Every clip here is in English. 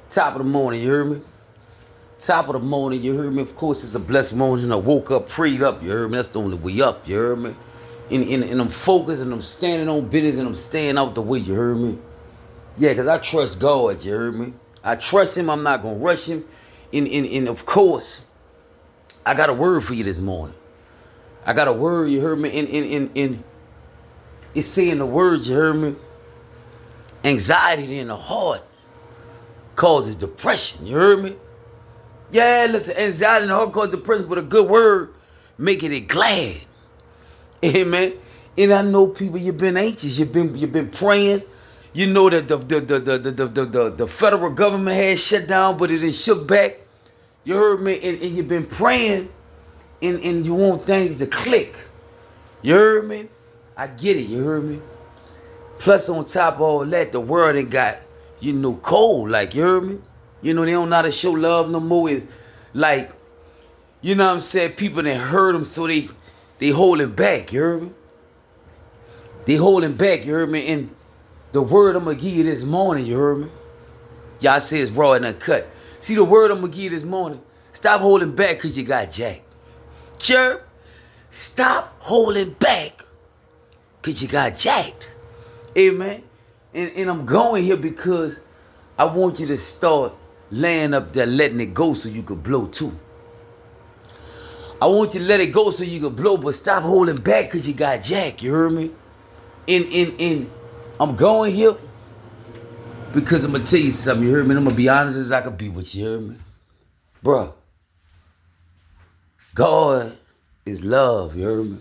Top of the morning, you heard me? Top of the morning, you heard me? Of course, it's a blessed morning. I woke up, prayed up, you heard me? That's the only way up, you heard me? And I'm focused and I'm standing on business and I'm staying out the way, you heard me? Yeah, because I trust God, you heard me? I trust Him, I'm not going to rush Him. And of course, I got a word for you this morning. I got a word, you heard me? And it's saying the words, you heard me? Anxiety in the heart causes depression, you heard me? Yeah, listen, anxiety and heart cause depression, but a good word making it glad. Amen. And I know people, you've been anxious, you've been praying. You know that the federal government has shut down, but it is shook back. You heard me, and you've been praying, and you want things to click. You heard me? I get it. You heard me? Plus, on top of all that, the world ain't got, cold. Like, you heard me? They don't know how to show love no more. It's like, you know what I'm saying? People that hurt them, so they holding back. You heard me? They holding back. You heard me? And the word I'm going to give you this morning, you heard me? Y'all say it's raw and uncut. See, the word I'm going to give you this morning, stop holding back because you got jacked. Chirp, stop holding back because you got jacked. Amen. And I'm going here because I want you to start laying up there, letting it go so you can blow too. I want you to let it go so you can blow, but stop holding back because you got jacked. You heard me? And I'm going here because I'm going to tell you something. You heard me? I'm going to be honest as I can be with you. You heard me? Bruh. God is love. You heard me?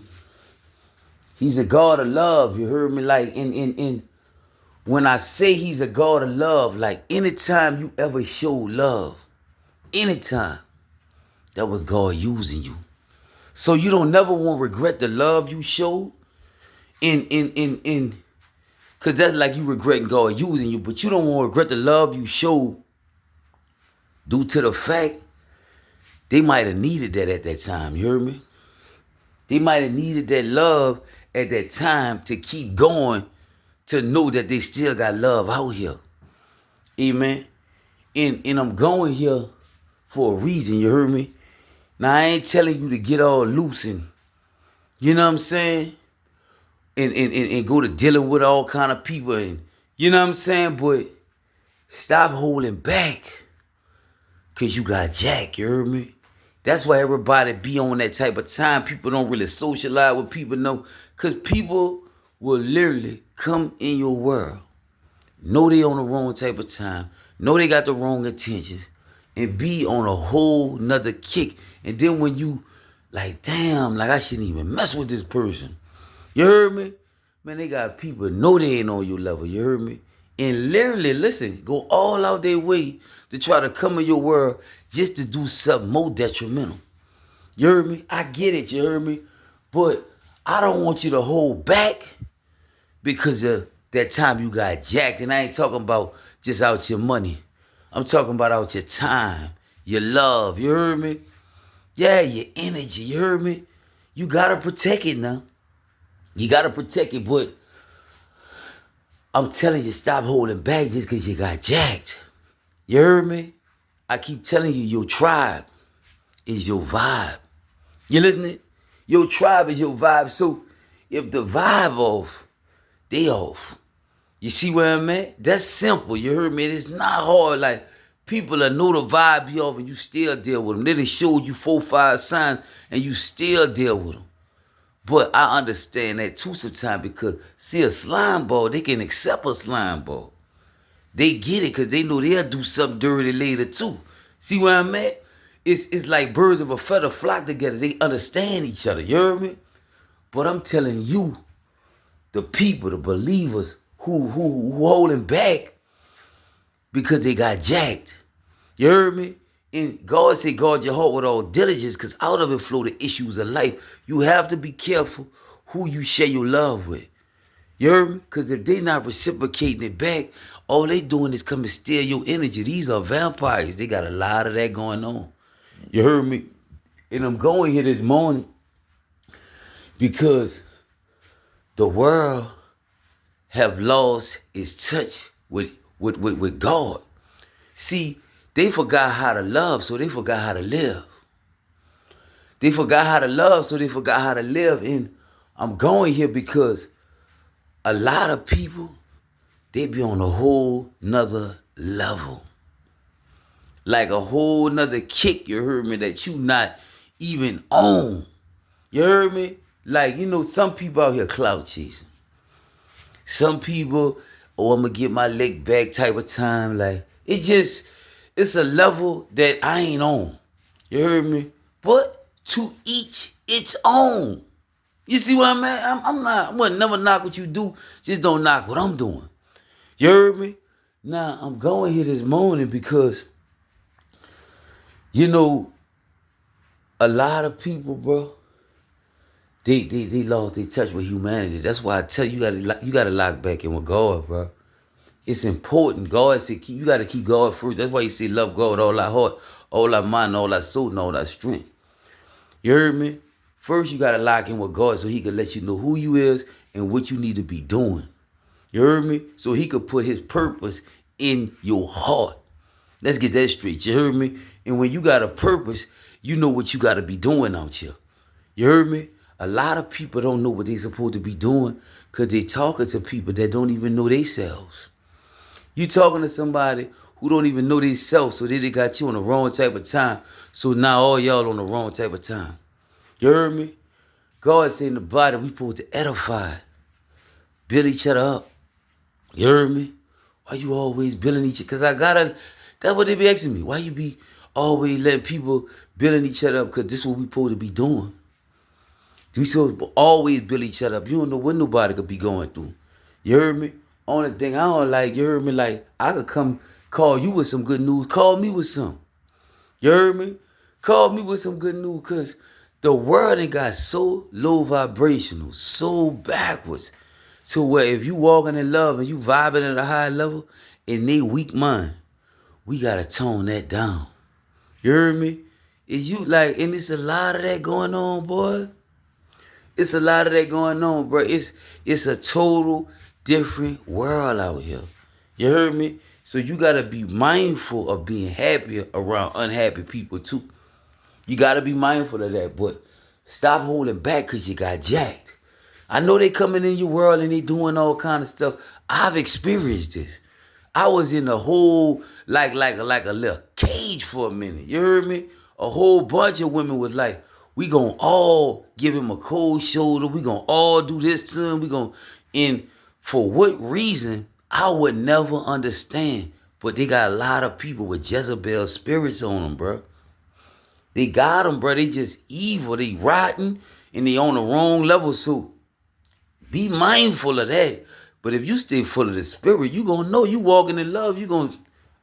He's a God of love. You heard me? Like, in when I say He's a God of love, like anytime you ever show love, anytime, that was God using you. So you don't never want to regret the love you showed. Cause that's like you regretting God using you, but you don't want to regret the love you showed due to the fact they might have needed that at that time. You heard me? They might have needed that love at that time to keep going, to know that they still got love out here. Amen. And I'm going here for a reason, you heard me? Now I ain't telling you to get all loose and, you know what I'm saying? And go to dealing with all kind of people and, you know what I'm saying? But stop holding back because you got jacked, you heard me? That's why everybody be on that type of time. People don't really socialize with people, no. Because people will literally come in your world, know they on the wrong type of time, know they got the wrong intentions, and be on a whole nother kick. And then when you like, damn, like I shouldn't even mess with this person. You heard me? Man, they got people know they ain't on your level. You heard me? And literally, listen, go all out their way to try to come in your world just to do something more detrimental. You heard me? I get it, you heard me? But I don't want you to hold back because of that time you got jacked. And I ain't talking about just out your money. I'm talking about out your time, your love. You heard me? Yeah, your energy. You heard me? You got to protect it now. You got to protect it, but I'm telling you, stop holding back just because you got jacked. You heard me? I keep telling you, your tribe is your vibe. You listening? Your tribe is your vibe. So if the vibe off, they off. You see where I'm at? That's simple. You heard me? It's not hard. Like, people that know the vibe be off and you still deal with them. They done showed you 4, 5 signs and you still deal with them. But I understand that too sometimes because, see, a slime ball, they can accept a slime ball. They get it because they know they'll do something dirty later too. See where I'm at? It's like birds of a feather flock together. They understand each other. You hear me? But I'm telling you, the people, the believers who holding back because they got jacked. You heard me? And God said, guard your heart with all diligence, because out of it flow the issues of life. You have to be careful who you share your love with. You heard me? Because if they not reciprocating it back, all they doing is come and steal your energy. These are vampires. They got a lot of that going on. You heard me? And I'm going here this morning because the world have lost its touch with God. See, they forgot how to love, so they forgot how to live. They forgot how to love, so they forgot how to live. And I'm going here because a lot of people, they be on a whole nother level. Like a whole nother kick, you heard me, that you not even on. You heard me? Like, some people out here clout chasing. Some people, oh, I'm going to get my lick back type of time. Like, it's a level that I ain't on. You heard me? But to each its own. You see what I'm at? I will never knock what you do. Just don't knock what I'm doing. You heard me? Now, I'm going here this morning because, a lot of people, bro, they lost their touch with humanity. That's why I tell you, you gotta lock back in with God, bro. It's important. God said you gotta keep God first. That's why he said love God with all our heart, all our mind, all our soul, and all our strength. You heard me? First, you gotta lock in with God so he can let you know who you is and what you need to be doing. You heard me? So he could put his purpose in your heart. Let's get that straight. You heard me? And when you got a purpose, you know what you got to be doing out here. You heard me? A lot of people don't know what they supposed to be doing because they talking to people that don't even know themselves. You talking to somebody who don't even know themselves, so they got you on the wrong type of time. So now all y'all on the wrong type of time. You heard me? God said in the Bible, we supposed to edify, build each other up. You heard me? Why you always building each other? Because that's what they be asking me. Why you be always letting people building each other up? Because this is what we supposed to be doing. We supposed to always build each other up. You don't know what nobody could be going through. You heard me? Only thing I don't like, you heard me, like, I could come call you with some good news. Call me with some. You heard me? Call me with some good news because the world ain't got so low vibrational, so backwards. So where if you walking in love and you vibing at a high level in they weak mind, we gotta tone that down. You heard me? Is you like, and it's a lot of that going on, boy. It's a lot of that going on, bro. It's a total different world out here. You heard me? So you gotta be mindful of being happy around unhappy people too. You gotta be mindful of that, but stop holding back because you got jacked. I know they coming in your world and they doing all kind of stuff. I've experienced this. I was in a whole, like a little cage for a minute. You heard me? A whole bunch of women was like, we gonna all give him a cold shoulder. We gonna all do this to him. And for what reason, I would never understand. But they got a lot of people with Jezebel spirits on them, bro. They got them, bro. They just evil. They rotten and they on the wrong level. So be mindful of that. But if you stay full of the spirit, you gonna know you walking in love. You gonna,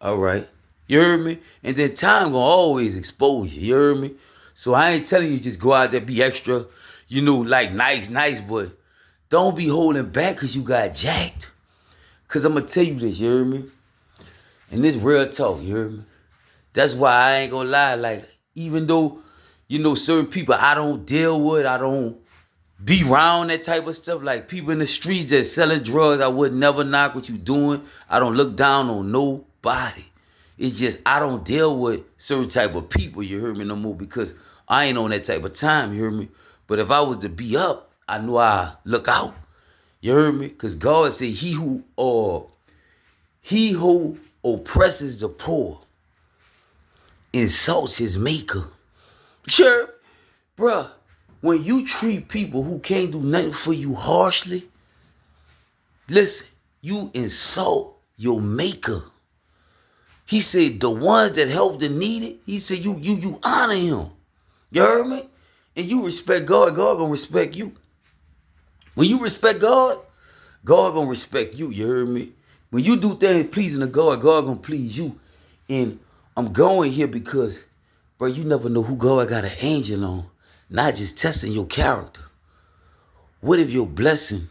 all right. You heard me? And then time gonna always expose you. You heard me? So I ain't telling you just go out there, be extra, like nice, but don't be holding back because you got jacked. Because I'm going to tell you this, you heard me? And this real talk, you heard me? That's why I ain't going to lie. Like, even though, certain people I don't deal with, I don't be around that type of stuff. Like people in the streets that selling drugs, I would never knock what you doing. I don't look down on nobody. It's just I don't deal with certain type of people, you heard me, no more because I ain't on that type of time, you heard me? But if I was to be up, I know I look out. You heard me? Because God said he who oppresses the poor insults his maker. Sure. Bruh, when you treat people who can't do nothing for you harshly, listen, you insult your maker. He said the ones that help the needy, he said you honor him. You heard me? And you respect God, God gonna respect you. When you respect God, God gonna respect you. You heard me? When you do things pleasing to God, God gonna please you. And I'm going here because, bro, you never know who God got an angel on. Not just testing your character. What if your blessing,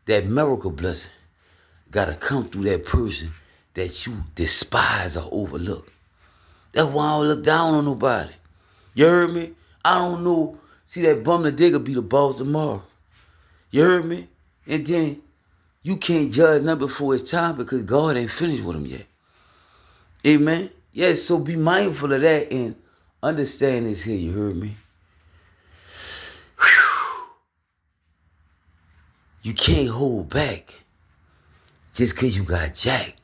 that miracle blessing, gotta come through that person that you despise or overlook? That's why I don't look down on nobody. You heard me? I don't know. See, that bum the digger be the boss tomorrow. You heard me? And then you can't judge nothing before it's time because God ain't finished with him yet. Amen. Yes, so be mindful of that and understand this here, you heard me? You can't hold back just because you got jacked.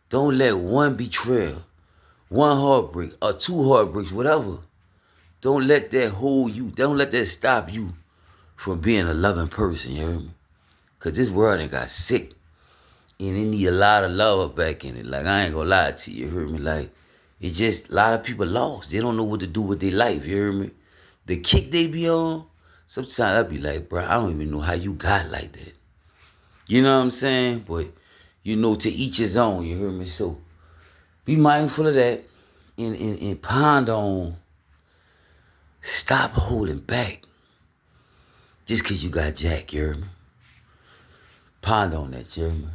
Don't let one betrayal, one heartbreak, or two heartbreaks, whatever. Don't let that hold you. Don't let that stop you from being a loving person, you heard me? Because this world ain't got sick. And it need a lot of love back in it. Like, I ain't gonna lie to you, you heard me? Like, it just, a lot of people lost. They don't know what to do with their life, you heard me? The kick they be on, sometimes I be like, bro, I don't even know how you got like that. You know what I'm saying? But, you know, to each his own, you heard me? So, be mindful of that and ponder on, stop holding back just because you got jacked, you heard me? Ponder on that, you heard me?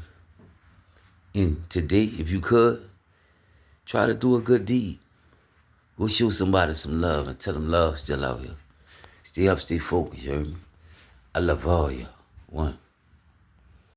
And today, if you could, try to do a good deed. Go show somebody some love and tell them love still out here. Stay up, stay focused, you heard me? I love all y'all. One.